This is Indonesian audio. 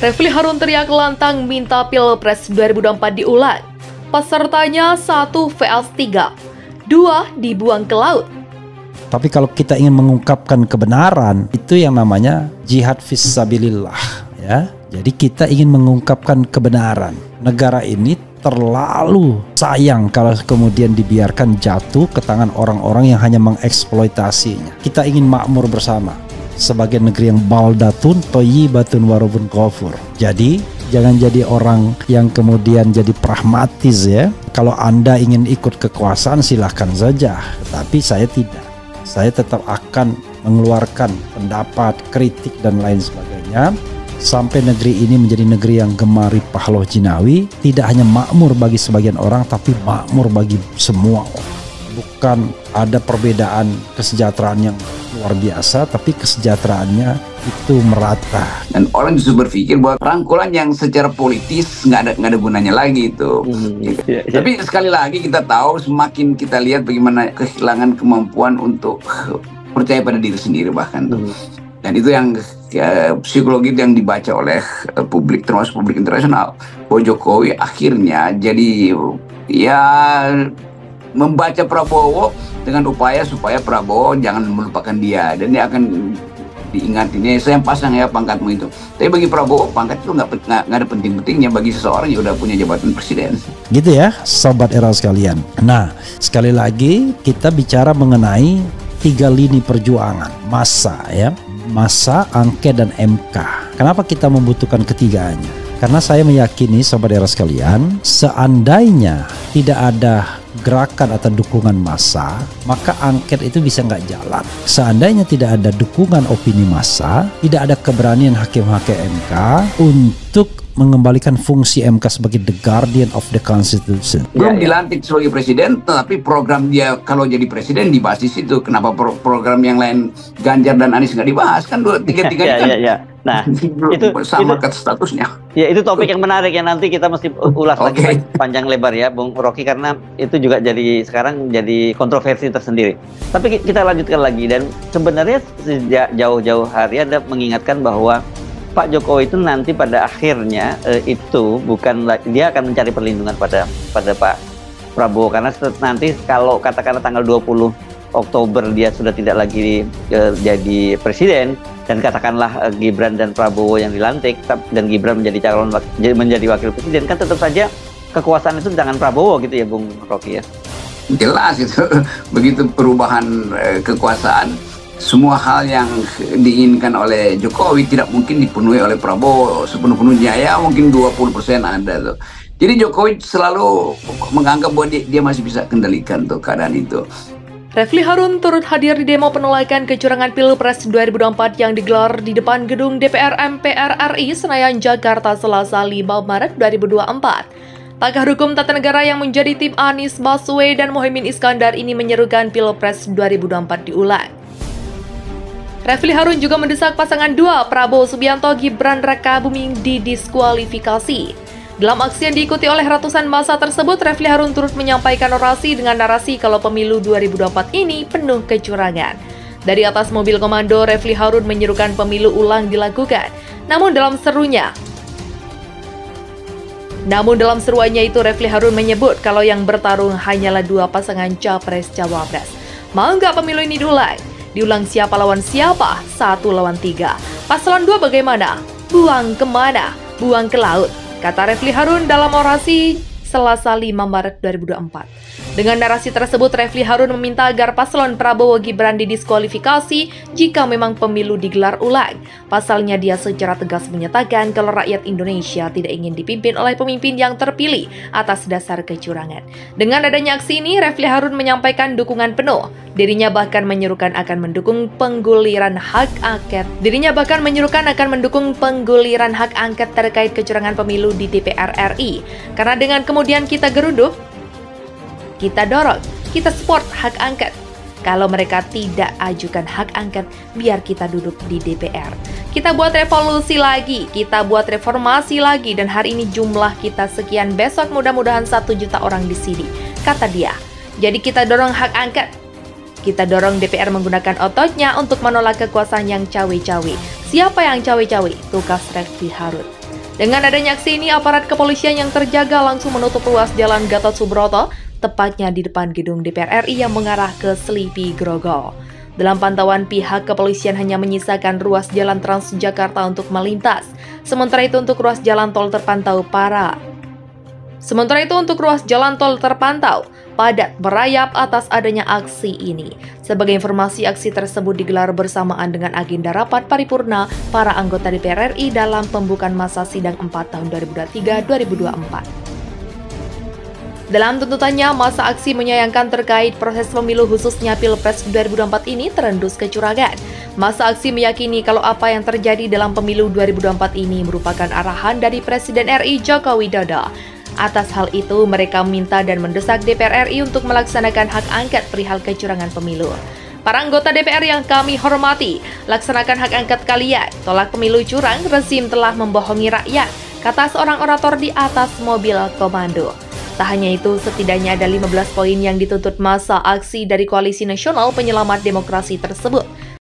Refly Harun teriak lantang minta Pilpres 2024 diulang. Pesertanya 1 vs 3, 2 dibuang ke laut. Tapi kalau kita ingin mengungkapkan kebenaran, itu yang namanya jihad fisabilillah, ya. Jadi kita ingin mengungkapkan kebenaran. Negara ini terlalu sayang kalau kemudian dibiarkan jatuh ke tangan orang-orang yang hanya mengeksploitasinya. Kita ingin makmur bersama sebagai negeri yang baldatun thayyibatun warabun ghafur. Jadi jangan jadi orang yang kemudian jadi pragmatis, ya. Kalau Anda ingin ikut kekuasaan silahkan saja, tetapi saya tidak. Saya tetap akan mengeluarkan pendapat, kritik dan lain sebagainya sampai negeri ini menjadi negeri yang gemari Pahlaw Jinawi, tidak hanya makmur bagi sebagian orang tapi makmur bagi semua orang. Bukan ada perbedaan kesejahteraan yang luar biasa, tapi kesejahteraannya itu merata. Dan orang justru berpikir bahwa rangkulan yang secara politis nggak ada gunanya lagi itu. Tapi sekali lagi kita tahu, semakin kita lihat bagaimana kehilangan kemampuan untuk percaya pada diri sendiri bahkan. Dan itu yang psikologi yang dibaca oleh publik, termasuk publik internasional. Bahwa Jokowi akhirnya jadi ya membaca Prabowo dengan upaya supaya Prabowo jangan melupakan dia, dan dia akan diingat ini saya yang pasang ya pangkatmu itu. Tapi bagi Prabowo pangkat itu nggak ada penting-pentingnya bagi seseorang yang udah punya jabatan presiden. Gitu ya, sobat era sekalian. Nah, sekali lagi kita bicara mengenai 3 lini perjuangan, massa, ya, massa, angket dan MK. Kenapa kita membutuhkan ketiganya? Karena saya meyakini sobat era sekalian, seandainya tidak ada gerakan atau dukungan massa, maka angket itu bisa nggak jalan. Seandainya tidak ada dukungan opini massa, tidak ada keberanian hakim-hakim MK untuk mengembalikan fungsi MK sebagai the guardian of the constitution. Belum dilantik sebagai presiden, tetapi program dia kalau jadi presiden dibahas di situ. Kenapa program yang lain Ganjar dan Anies nggak dibahas? Kan tiga-tiganya kan. Nah, itu sama statusnya. Ya, itu topik yang menarik yang nanti kita mesti ulas lagi panjang lebar ya, Bung Rocky, karena itu juga sekarang jadi kontroversi tersendiri. Tapi kita lanjutkan lagi, dan sebenarnya sejak jauh-jauh hari ada mengingatkan bahwa Pak Jokowi itu nanti pada akhirnya itu bukan dia akan mencari perlindungan pada Pak Prabowo, karena nanti kalau katakanlah tanggal 20 Oktober dia sudah tidak lagi jadi presiden, dan katakanlah Gibran dan Prabowo yang dilantik dan Gibran menjadi wakil presiden, kan tetap saja kekuasaan itu di tangan Prabowo gitu ya, Bung Rocky ya. Jelas itu. Begitu perubahan kekuasaan, semua hal yang diinginkan oleh Jokowi tidak mungkin dipenuhi oleh Prabowo sepenuh-penuhnya, ya mungkin 20% ada tuh. Jadi Jokowi selalu menganggap bahwa dia masih bisa kendalikan tuh keadaan itu. Refly Harun turut hadir di demo penolakan kecurangan Pilpres 2024 yang digelar di depan gedung DPR MPR RI Senayan, Jakarta, Selasa 5 Maret 2024. Pakar hukum tata negara yang menjadi tim Anies Baswedan dan Muhaimin Iskandar ini menyerukan Pilpres 2024 diulang. Refly Harun juga mendesak pasangan 2 Prabowo Subianto Gibran Rakabuming didiskualifikasi. Dalam aksi yang diikuti oleh ratusan massa tersebut, Refly Harun turut menyampaikan orasi dengan narasi kalau pemilu 2024 ini penuh kecurangan. Dari atas mobil komando, Refly Harun menyerukan pemilu ulang dilakukan. Namun dalam seruannya itu, Refly Harun menyebut kalau yang bertarung hanyalah 2 pasangan capres-cawapres. Mau nggak pemilu ini diulang? Diulang siapa lawan siapa? 1 lawan 3. Paslon 2 bagaimana? Buang kemana? Buang ke laut, kata Refly Harun dalam orasi Selasa 5 Maret 2024. Dengan narasi tersebut, Refly Harun meminta agar paslon Prabowo Gibran didiskualifikasi jika memang pemilu digelar ulang. Pasalnya dia secara tegas menyatakan kalau rakyat Indonesia tidak ingin dipimpin oleh pemimpin yang terpilih atas dasar kecurangan. Dengan adanya aksi ini, Refly Harun menyampaikan dukungan penuh. Dirinya bahkan menyerukan akan mendukung pengguliran hak angket. Hak angket terkait kecurangan pemilu di DPR RI. Karena dengan kemudian kita gerunduh, kita dorong, kita support hak angket. Kalau mereka tidak ajukan hak angket, biar kita duduk di DPR. Kita buat revolusi lagi, kita buat reformasi lagi, dan hari ini jumlah kita sekian, besok mudah-mudahan 1 juta orang di sini, kata dia. Jadi kita dorong hak angket. Kita dorong DPR menggunakan ototnya untuk menolak kekuasaan yang cawe-cawe. Siapa yang cawe-cawe? Tugas Refly Harun. Dengan adanya aksi ini, aparat kepolisian yang terjaga langsung menutup ruas Jalan Gatot Subroto, tepatnya di depan gedung DPR RI yang mengarah ke Selipi Grogol. Dalam pantauan, pihak kepolisian hanya menyisakan ruas jalan Transjakarta untuk melintas. Sementara itu untuk ruas jalan tol terpantau padat berayap atas adanya aksi ini. Sebagai informasi, aksi tersebut digelar bersamaan dengan agenda rapat paripurna para anggota DPR RI dalam pembukaan masa sidang 4 tahun 2023-2024. Dalam tuntutannya, masa aksi menyayangkan terkait proses pemilu khususnya Pilpres 2024 ini terendus kecurangan. Masa aksi meyakini kalau apa yang terjadi dalam pemilu 2024 ini merupakan arahan dari Presiden RI Joko Widodo. Atas hal itu, mereka meminta dan mendesak DPR RI untuk melaksanakan hak angket perihal kecurangan pemilu. Para anggota DPR yang kami hormati, laksanakan hak angket kalian. Tolak pemilu curang, rezim telah membohongi rakyat, kata seorang orator di atas mobil komando. Tak hanya itu, setidaknya ada 15 poin yang dituntut masa aksi dari Koalisi Nasional Penyelamat Demokrasi tersebut.